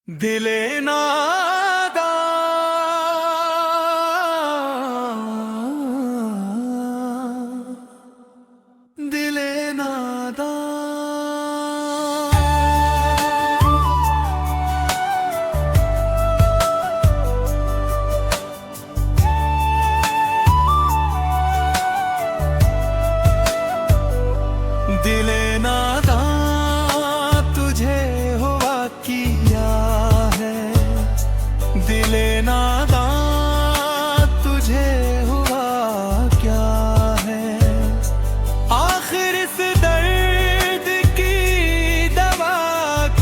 दिले नादा दिले नादा दिले नादा तुझे हुआ किया है, दिले नादा तुझे हुआ क्या है। आखिर इस दर्द की दवा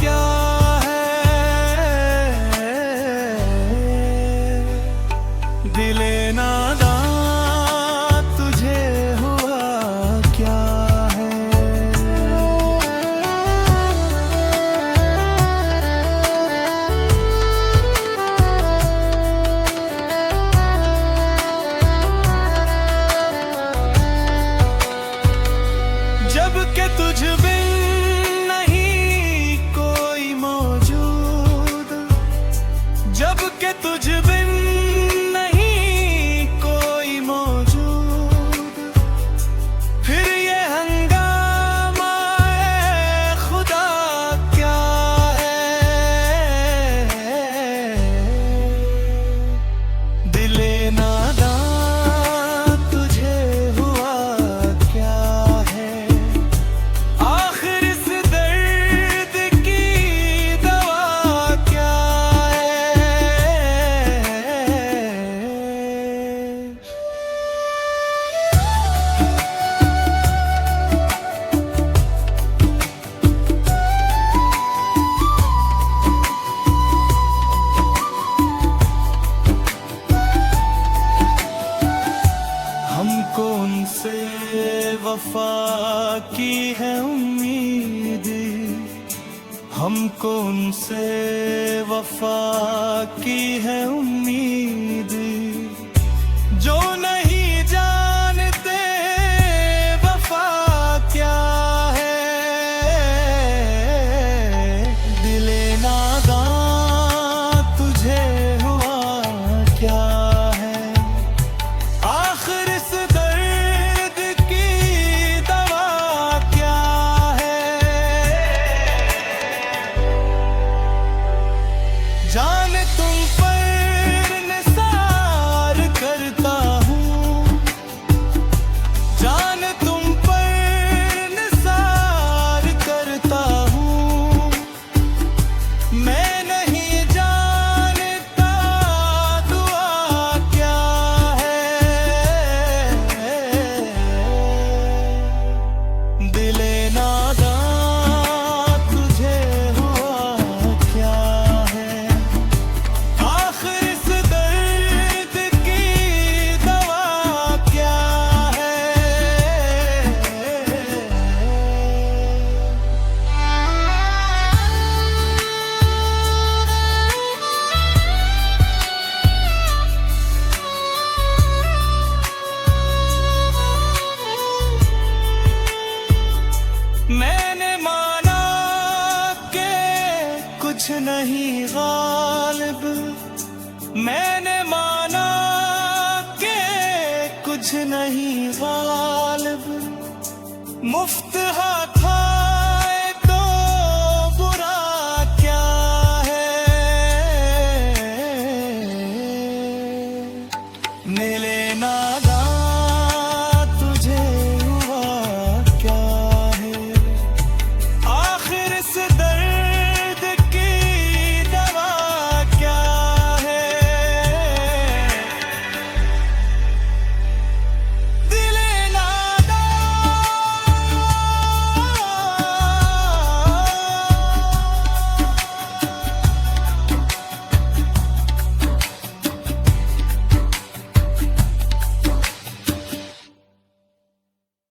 क्या है। दिले नादा तुझे हुआ क्या है। जब के तुझ बिन नहीं कोई मौजूद, जब के तुझ बिन नहीं कोई मौजूद, फिर ये हंगामा खुदा क्या है। दिले नादा तुझे हुआ क्या है। आखिर इस दर्द की दवा क्या हमको उनसे वफा की है उम्मीद, हमको उनसे वफा की है उम्मीद। जो नहीं जानते वफा क्या है। दिले नादा तुझे हुआ क्या है। आखिर इस दर्द की दवा क्या है। जाने तुम पर निसार करता हूँ, जाने तुम पर निसार करता हूँ। मैं नहीं जानता दुआ क्या है। दिले नादा तुझे हुआ क्या है। आखिर इस दर्द की दवा क्या है। मैंने माना के कुछ नहीं गालिब, मैंने माना के कुछ नहीं गालिब। मुफ्त